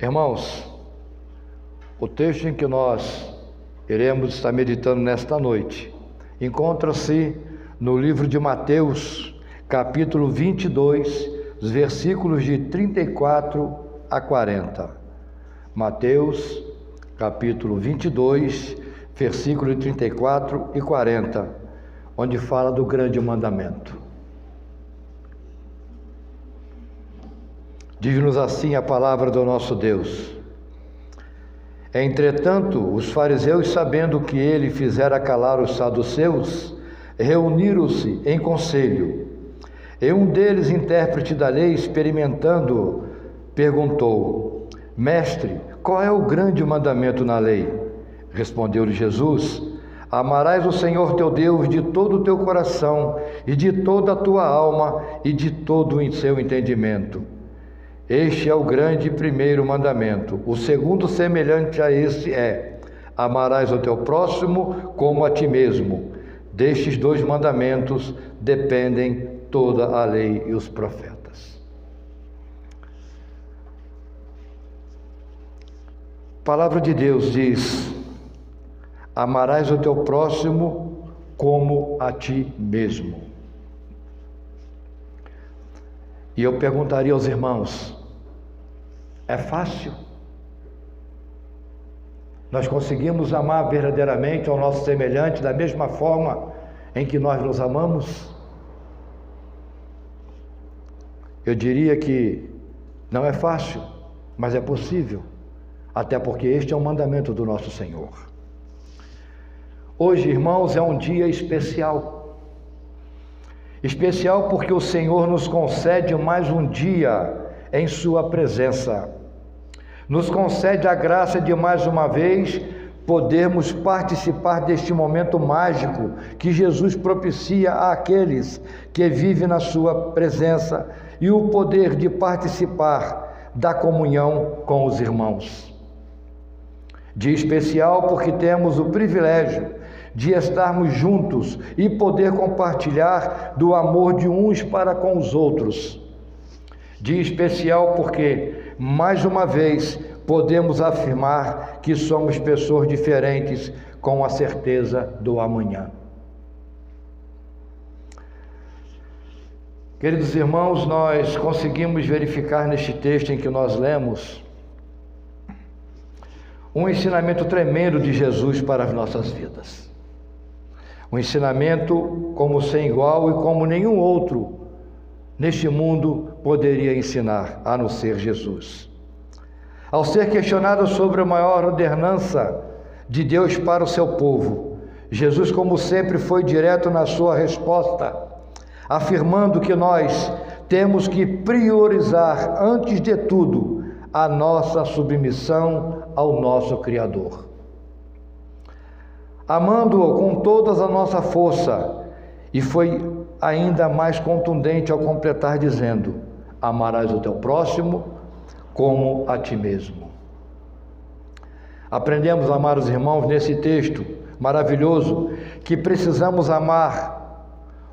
Irmãos, o texto em que nós iremos estar meditando nesta noite encontra-se no livro de Mateus, capítulo 22, os versículos de 34 a 40. Mateus, capítulo 22, versículos 34 e 40, onde fala do grande mandamento. Diz-nos assim a palavra do nosso Deus: Entretanto, os fariseus, sabendo que ele fizera calar os saduceus, reuniram-se em conselho. E um deles, intérprete da lei, experimentando, perguntou: Mestre, qual é o grande mandamento na lei? Respondeu-lhe Jesus: Amarás o Senhor teu Deus de todo o teu coração, e de toda a tua alma, e de todo o seu entendimento. Este é o grande primeiro mandamento. O segundo, semelhante a este, é: amarás o teu próximo como a ti mesmo. Destes dois mandamentos dependem toda a lei e os profetas. A palavra de Deus diz: amarás o teu próximo como a ti mesmo. E eu perguntaria aos irmãos: é fácil? Nós conseguimos amar verdadeiramente ao nosso semelhante da mesma forma em que nós nos amamos? Eu diria que não é fácil, mas é possível, até porque este é um mandamento do nosso Senhor. Hoje, irmãos, é um dia especial. Especial porque o Senhor nos concede mais um dia em sua presença. Nos concede a graça de mais uma vez podermos participar deste momento mágico que Jesus propicia àqueles que vivem na sua presença, e o poder de participar da comunhão com os irmãos. Dia especial porque temos o privilégio de estarmos juntos e poder compartilhar do amor de uns para com os outros. Dia especial porque, mais uma vez, podemos afirmar que somos pessoas diferentes com a certeza do amanhã. Queridos irmãos, nós conseguimos verificar neste texto em que nós lemos um ensinamento tremendo de Jesus para as nossas vidas. Um ensinamento como sem igual e como nenhum outro neste mundo poderia ensinar, a não ser Jesus. Ao ser questionado sobre a maior ordenança de Deus para o seu povo, Jesus, como sempre, foi direto na sua resposta, afirmando que nós temos que priorizar, antes de tudo, a nossa submissão ao nosso Criador. Amando-o com toda a nossa força, e foi ainda mais contundente ao completar dizendo: amarás o teu próximo como a ti mesmo. Aprendemos a amar os irmãos nesse texto maravilhoso, que precisamos amar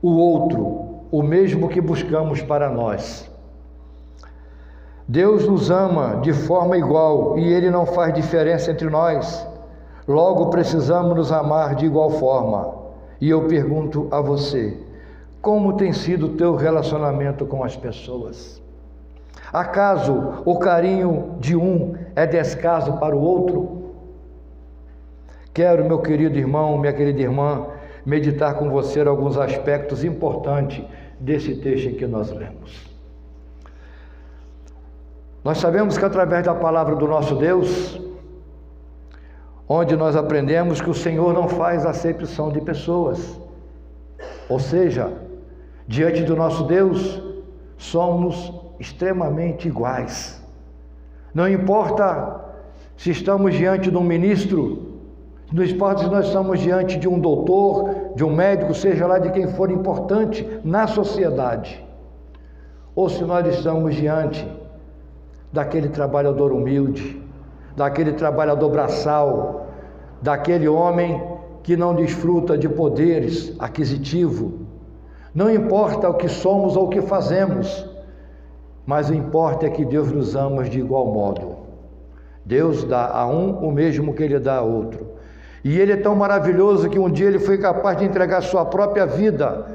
o outro, o mesmo que buscamos para nós. Deus nos ama de forma igual e Ele não faz diferença entre nós. Logo, precisamos nos amar de igual forma. E eu pergunto a você: como tem sido o teu relacionamento com as pessoas? Acaso o carinho de um é descaso para o outro? Quero, meu querido irmão, minha querida irmã, meditar com você alguns aspectos importantes desse texto em que nós lemos. Nós sabemos que através da palavra do nosso Deus, onde nós aprendemos que o Senhor não faz acepção de pessoas. Ou seja, diante do nosso Deus, somos extremamente iguais. Não importa se estamos diante de um ministro, não importa se nós estamos diante de um doutor, de um médico, seja lá de quem for importante na sociedade, ou se nós estamos diante daquele trabalhador humilde, daquele trabalhador braçal, daquele homem que não desfruta de poderes aquisitivos. Não importa o que somos ou o que fazemos, mas o importa é que Deus nos ama de igual modo. Deus dá a um o mesmo que Ele dá a outro. E Ele é tão maravilhoso que um dia Ele foi capaz de entregar sua própria vida,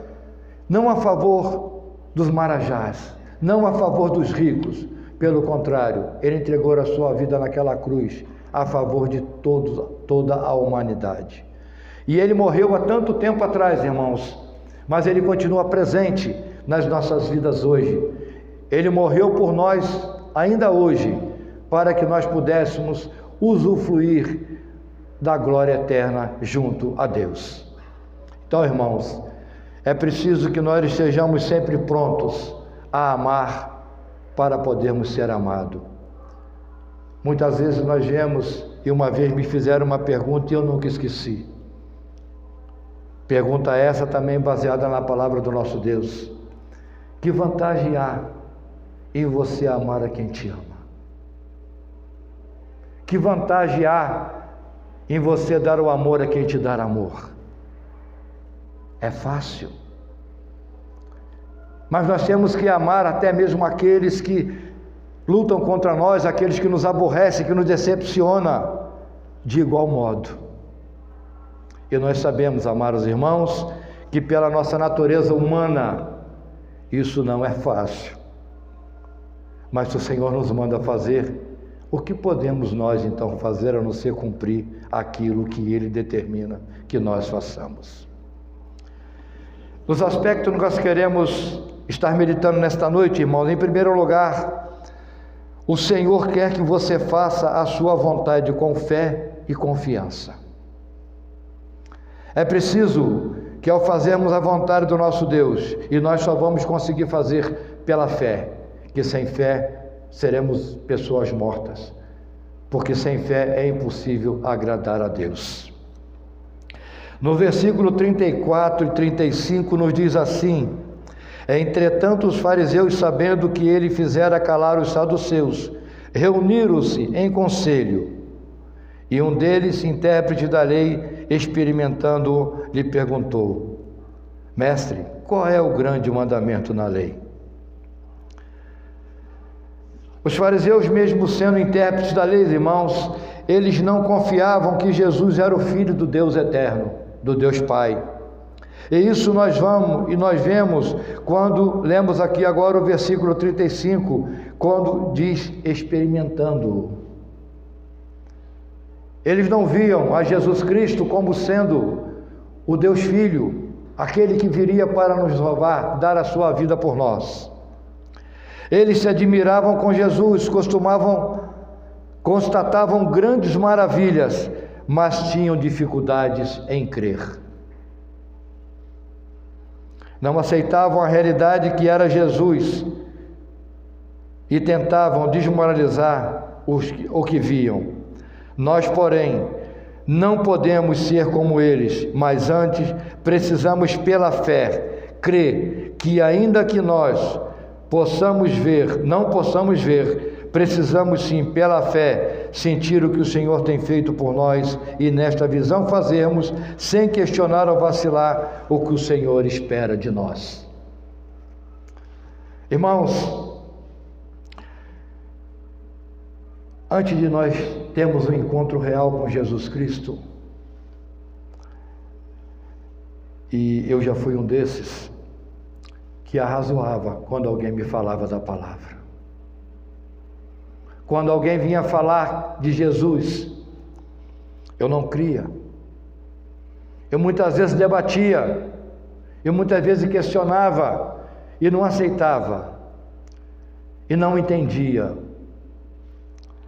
não a favor dos marajás, não a favor dos ricos. Pelo contrário, Ele entregou a sua vida naquela cruz a favor de toda a humanidade. E Ele morreu há tanto tempo atrás, irmãos, mas Ele continua presente nas nossas vidas hoje. Ele morreu por nós ainda hoje, para que nós pudéssemos usufruir da glória eterna junto a Deus. Então, irmãos, é preciso que nós estejamos sempre prontos a amar para podermos ser amados. Muitas vezes nós vemos, e uma vez me fizeram uma pergunta e eu nunca esqueci. Pergunta essa também baseada na palavra do nosso Deus. Que vantagem há em você amar a quem te ama? Que vantagem há em você dar o amor a quem te dá amor? É fácil. Mas nós temos que amar até mesmo aqueles que lutam contra nós, aqueles que nos aborrecem, que nos decepcionam, de igual modo. E nós sabemos, amados irmãos, que pela nossa natureza humana, isso não é fácil. Mas se o Senhor nos manda fazer, o que podemos nós então fazer a não ser cumprir aquilo que Ele determina que nós façamos? Nos aspectos que nós queremos estar meditando nesta noite, irmãos, em primeiro lugar, o Senhor quer que você faça a sua vontade com fé e confiança. É preciso que ao fazermos a vontade do nosso Deus, e nós só vamos conseguir fazer pela fé, que sem fé seremos pessoas mortas, porque sem fé é impossível agradar a Deus. No versículo 34 e 35 nos diz assim: entretanto os fariseus, sabendo que ele fizera calar os saduceus, reuniram-se em conselho, e um deles, intérprete da lei, experimentando-o, lhe perguntou: mestre, qual é o grande mandamento na lei? Os fariseus, mesmo sendo intérpretes da lei, irmãos, eles não confiavam que Jesus era o Filho do Deus eterno, do Deus Pai. E isso nós vemos quando lemos aqui agora o versículo 35, quando diz experimentando-o. Eles não viam a Jesus Cristo como sendo o Deus Filho, aquele que viria para nos salvar, dar a sua vida por nós. Eles se admiravam com Jesus, constatavam grandes maravilhas, mas tinham dificuldades em crer. Não aceitavam a realidade que era Jesus e tentavam desmoralizar o que viam. Nós, porém, não podemos ser como eles, mas antes precisamos, pela fé, crer que ainda que nós não possamos ver, precisamos sim, pela fé, sentir o que o Senhor tem feito por nós e nesta visão fazermos, sem questionar ou vacilar, o que o Senhor espera de nós. Irmãos, antes de nós termos um encontro real com Jesus Cristo, e eu já fui um desses, que arrazoava quando alguém me falava da palavra. Quando alguém vinha falar de Jesus, eu não cria. Eu muitas vezes debatia, eu muitas vezes questionava e não aceitava e não entendia.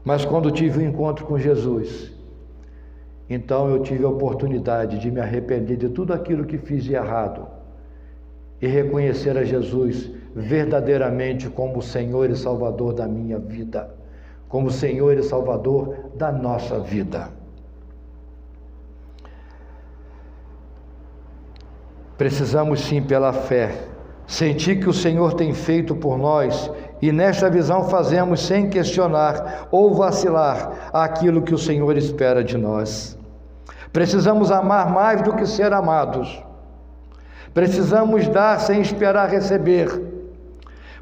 Mas quando tive um encontro com Jesus, então eu tive a oportunidade de me arrepender de tudo aquilo que fiz de errado e reconhecer a Jesus verdadeiramente como o Senhor e Salvador da minha vida, como o Senhor e Salvador da nossa vida. Precisamos sim, pela fé, sentir que o Senhor tem feito por nós, e nesta visão fazemos sem questionar ou vacilar aquilo que o Senhor espera de nós. Precisamos amar mais do que ser amados. Precisamos dar sem esperar receber,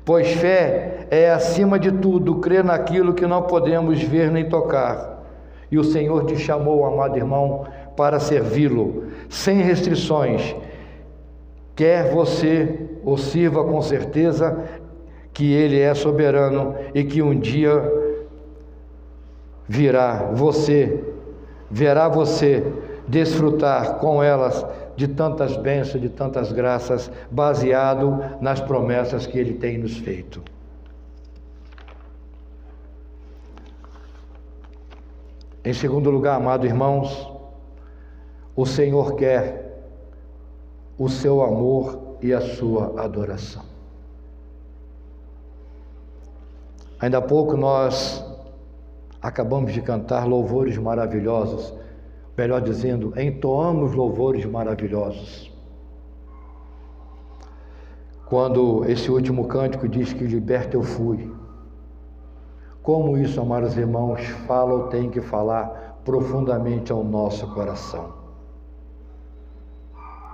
Pois fé é, acima de tudo, crer naquilo que não podemos ver nem tocar. E o Senhor te chamou, amado irmão, para servi-lo, sem restrições. Quer você o sirva com certeza que Ele é soberano e que um dia verá você desfrutar com elas de tantas bênçãos, de tantas graças, baseado nas promessas que Ele tem nos feito. Em segundo lugar, amados irmãos, o Senhor quer o seu amor e a sua adoração. Ainda há pouco nós acabamos de cantar louvores maravilhosos, melhor dizendo, entoamos louvores maravilhosos. Quando esse último cântico diz que liberta eu fui. Como isso, amados irmãos, fala ou tem que falar profundamente ao nosso coração.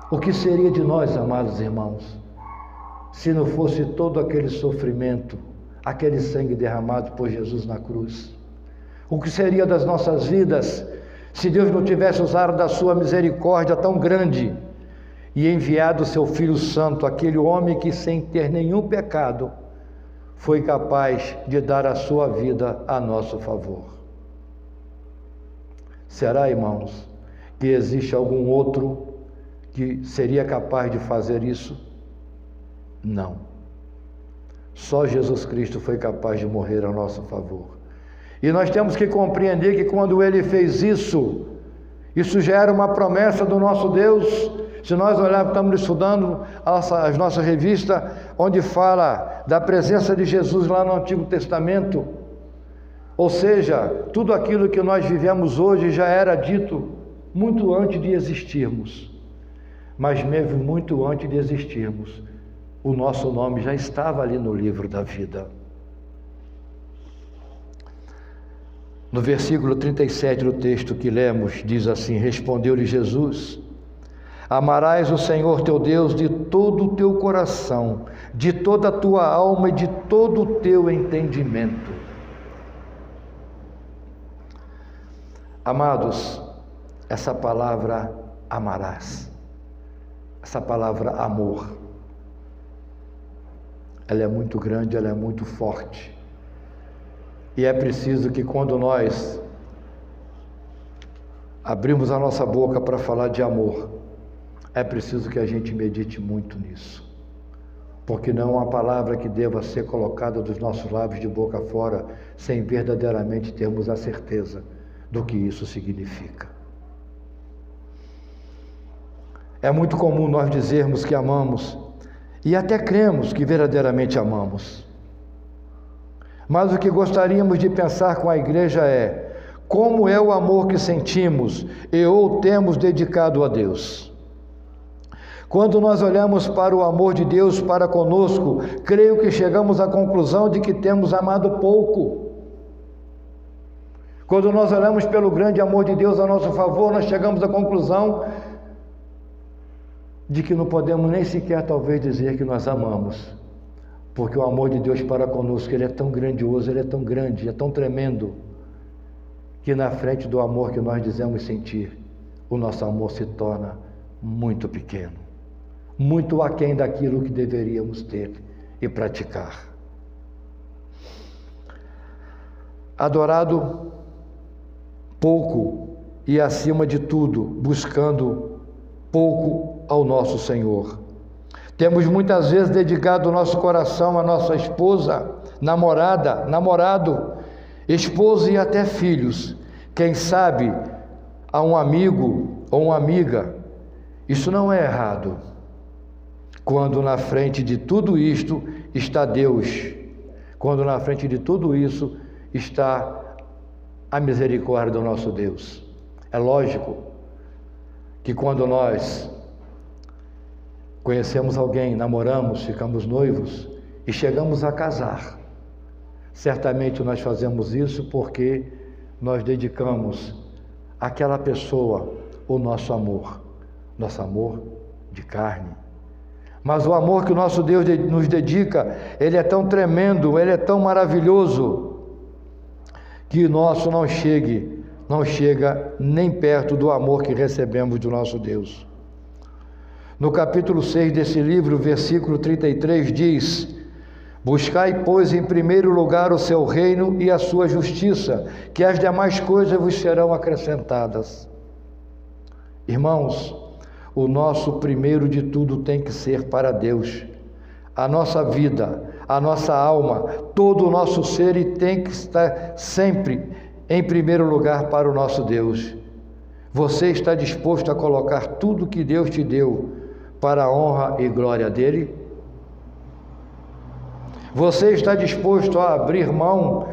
O que seria de nós, amados irmãos, se não fosse todo aquele sofrimento, aquele sangue derramado por Jesus na cruz? O que seria das nossas vidas se Deus não tivesse usado da sua misericórdia tão grande e enviado o seu Filho Santo, aquele homem que sem ter nenhum pecado foi capaz de dar a sua vida a nosso favor? Será, irmãos, que existe algum outro que seria capaz de fazer isso? Não. Só Jesus Cristo foi capaz de morrer a nosso favor. E nós temos que compreender que quando Ele fez isso já era uma promessa do nosso Deus. Se nós olharmos, estamos estudando as nossas revistas, onde fala da presença de Jesus lá no Antigo Testamento. Ou seja, tudo aquilo que nós vivemos hoje já era dito muito antes de existirmos. Mas mesmo muito antes de existirmos, o nosso nome já estava ali no livro da vida. No versículo 37 do texto que lemos, diz assim: respondeu-lhe Jesus: amarás o Senhor teu Deus de todo o teu coração, de toda a tua alma e de todo o teu entendimento. Amados, essa palavra amarás, essa palavra amor, ela é muito grande, ela é muito forte. E é preciso que quando nós abrimos a nossa boca para falar de amor, é preciso que a gente medite muito nisso. Porque não é uma palavra que deva ser colocada dos nossos lábios de boca fora, sem verdadeiramente termos a certeza do que isso significa. É muito comum nós dizermos que amamos, e até cremos que verdadeiramente amamos. Mas o que gostaríamos de pensar com a igreja é: como é o amor que sentimos e ou temos dedicado a Deus? Quando nós olhamos para o amor de Deus para conosco, creio que chegamos à conclusão de que temos amado pouco. Quando nós olhamos pelo grande amor de Deus a nosso favor, nós chegamos à conclusão de que não podemos nem sequer talvez dizer que nós amamos. Porque o amor de Deus para conosco, ele é tão grandioso, ele é tão grande, é tão tremendo, que na frente do amor que nós dizemos sentir, o nosso amor se torna muito pequeno, muito aquém daquilo que deveríamos ter e praticar. Adorado pouco e acima de tudo, buscando pouco ao nosso Senhor. Temos muitas vezes dedicado o nosso coração à nossa esposa, namorada, namorado, esposa e até filhos. Quem sabe a um amigo ou uma amiga. Isso não é errado. Quando na frente de tudo isto está Deus. Quando na frente de tudo isso está a misericórdia do nosso Deus. É lógico que quando nós conhecemos alguém, namoramos, ficamos noivos e chegamos a casar, certamente nós fazemos isso porque nós dedicamos àquela pessoa o nosso amor de carne, Mas o amor que o nosso Deus nos dedica, ele é tão tremendo, ele é tão maravilhoso, que nosso não chega nem perto do amor que recebemos do nosso Deus. No capítulo 6 desse livro, versículo 33 diz: buscai, pois, em primeiro lugar o seu reino e a sua justiça, que as demais coisas vos serão acrescentadas. Irmãos, o nosso primeiro de tudo tem que ser para Deus. A nossa vida, a nossa alma, todo o nosso ser, e tem que estar sempre em primeiro lugar para o nosso Deus. Você está disposto a colocar tudo que Deus te deu para a honra e glória dele? Você está disposto a abrir mão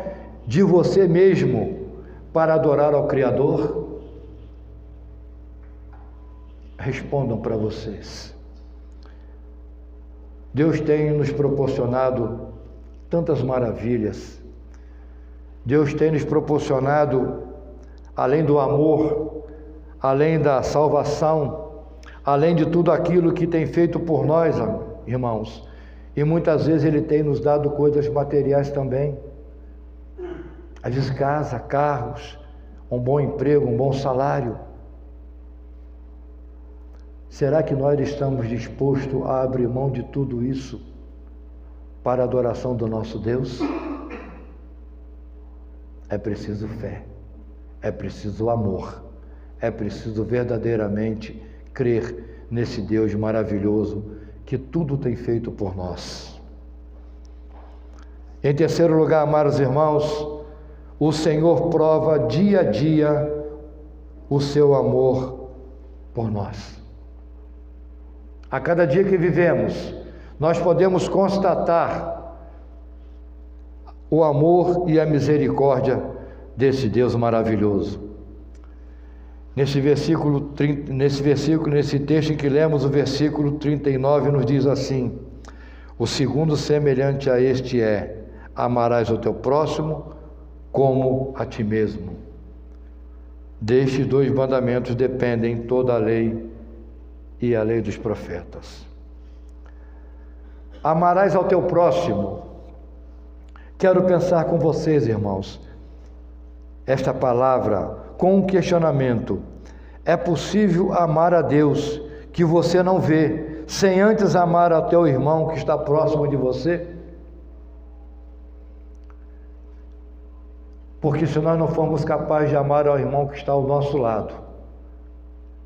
de você mesmo para adorar ao Criador? Respondam para vocês. Deus tem nos proporcionado tantas maravilhas. Deus tem nos proporcionado, além do amor, além da salvação, além de tudo aquilo que tem feito por nós, irmãos. E muitas vezes Ele tem nos dado coisas materiais também. Às vezes casa, carros, um bom emprego, um bom salário. Será que nós estamos dispostos a abrir mão de tudo isso para a adoração do nosso Deus? É preciso fé, é preciso amor, é preciso verdadeiramente crer nesse Deus maravilhoso que tudo tem feito por nós. Em terceiro lugar, amados irmãos, o Senhor prova dia a dia o seu amor por nós. A cada dia que vivemos, nós podemos constatar o amor e a misericórdia desse Deus maravilhoso. Nesse texto em que lemos, o versículo 39 nos diz assim: o segundo semelhante a este é: amarás o teu próximo como a ti mesmo. Destes dois mandamentos dependem toda a lei e a lei dos profetas. Amarás ao teu próximo. Quero pensar com vocês, irmãos, esta palavra com um questionamento. É possível amar a Deus que você não vê, sem antes amar ao teu irmão que está próximo de você? Porque se nós não formos capazes de amar ao irmão que está ao nosso lado,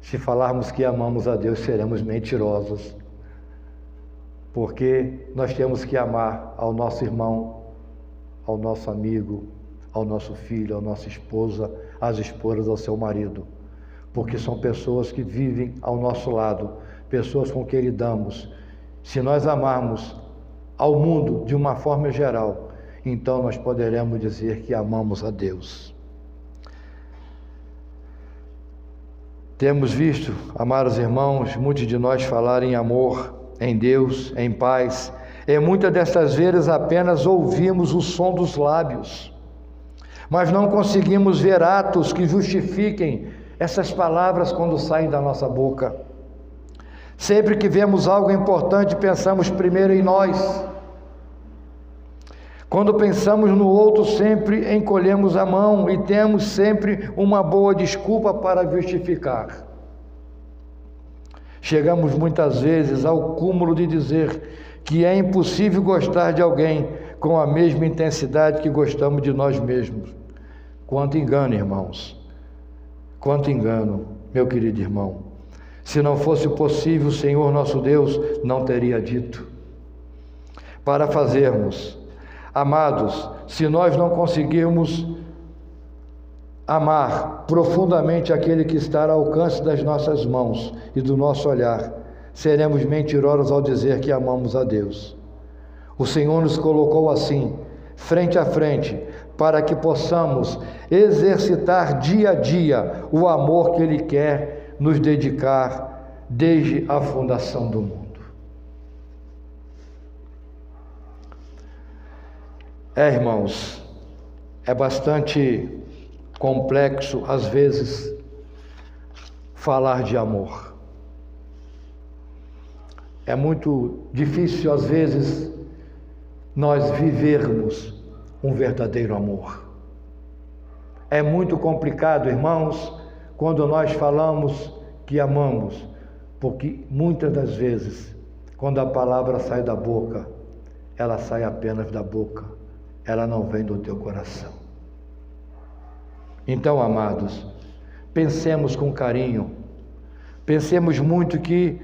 se falarmos que amamos a Deus, seremos mentirosos. Porque nós temos que amar ao nosso irmão, ao nosso amigo, ao nosso filho, à nossa esposa, às esposas, ao seu marido. Porque são pessoas que vivem ao nosso lado, pessoas com quem lidamos. Se nós amarmos ao mundo de uma forma geral, então nós poderemos dizer que amamos a Deus. Temos visto, amados irmãos, muitos de nós falar em amor, em Deus, em paz, e muitas dessas vezes apenas ouvimos o som dos lábios, mas não conseguimos ver atos que justifiquem essas palavras quando saem da nossa boca. Sempre que vemos algo importante, pensamos primeiro em nós. Quando pensamos no outro, sempre encolhemos a mão e temos sempre uma boa desculpa para justificar. Chegamos muitas vezes ao cúmulo de dizer que é impossível gostar de alguém com a mesma intensidade que gostamos de nós mesmos. Quanto engano, irmãos! Quanto engano, meu querido irmão! Se não fosse possível, o Senhor nosso Deus não teria dito. Para fazermos, amados, se nós não conseguirmos amar profundamente aquele que está ao alcance das nossas mãos e do nosso olhar, seremos mentirosos ao dizer que amamos a Deus. O Senhor nos colocou assim, frente a frente, para que possamos exercitar dia a dia o amor que Ele quer nos dedicar desde a fundação do mundo. Irmãos, é bastante complexo, às vezes, falar de amor. É muito difícil, às vezes, nós vivermos um verdadeiro amor. É muito complicado, irmãos, quando nós falamos que amamos, porque muitas das vezes, quando a palavra sai da boca, ela sai apenas da boca, ela não vem do teu coração. Então, amados, pensemos com carinho, pensemos muito que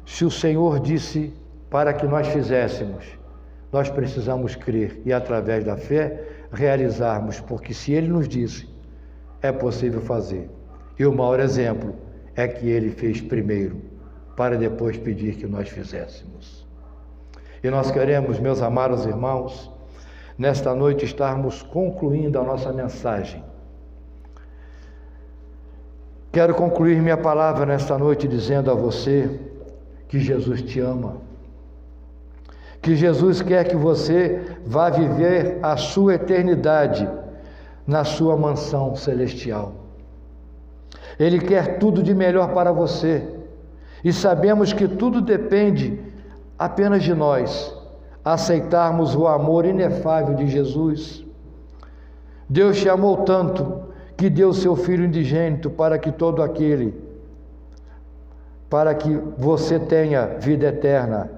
se o Senhor disse para que nós fizéssemos, nós precisamos crer e através da fé realizarmos, porque se Ele nos disse, é possível fazer. E o maior exemplo é que Ele fez primeiro, para depois pedir que nós fizéssemos. E nós queremos, meus amados irmãos, nesta noite estarmos concluindo a nossa mensagem. Quero concluir minha palavra nesta noite dizendo a você que Jesus te ama, que Jesus quer que você vá viver a sua eternidade na sua mansão celestial. Ele quer tudo de melhor para você e sabemos que tudo depende apenas de nós aceitarmos o amor inefável de Jesus. Deus te amou tanto que deu seu Filho unigênito para que todo aquele, para que você tenha vida eterna.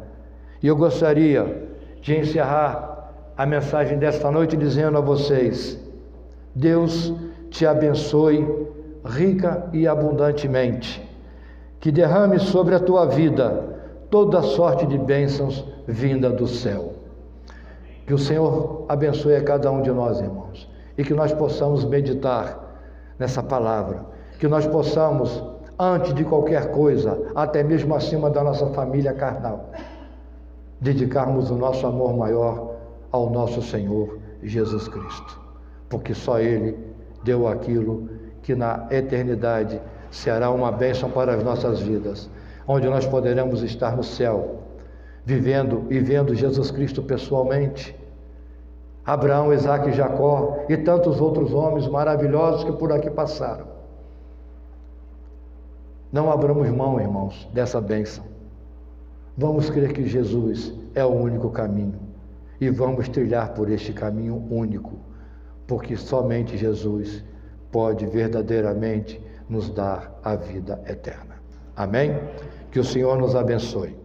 E eu gostaria de encerrar a mensagem desta noite dizendo a vocês: Deus te abençoe rica e abundantemente, que derrame sobre a tua vida toda sorte de bênçãos vinda do céu. Que o Senhor abençoe a cada um de nós, irmãos, e que nós possamos meditar nessa palavra, que nós possamos, antes de qualquer coisa, até mesmo acima da nossa família carnal, dedicarmos o nosso amor maior ao nosso Senhor Jesus Cristo, porque só Ele deu aquilo que na eternidade será uma bênção para as nossas vidas, onde nós poderemos estar no céu, vivendo e vendo Jesus Cristo pessoalmente, Abraão, Isaque e Jacó e tantos outros homens maravilhosos que por aqui passaram. Não abramos mão, irmãos, dessa bênção. Vamos crer que Jesus é o único caminho e vamos trilhar por este caminho único, porque somente Jesus pode verdadeiramente nos dar a vida eterna. Amém? Que o Senhor nos abençoe.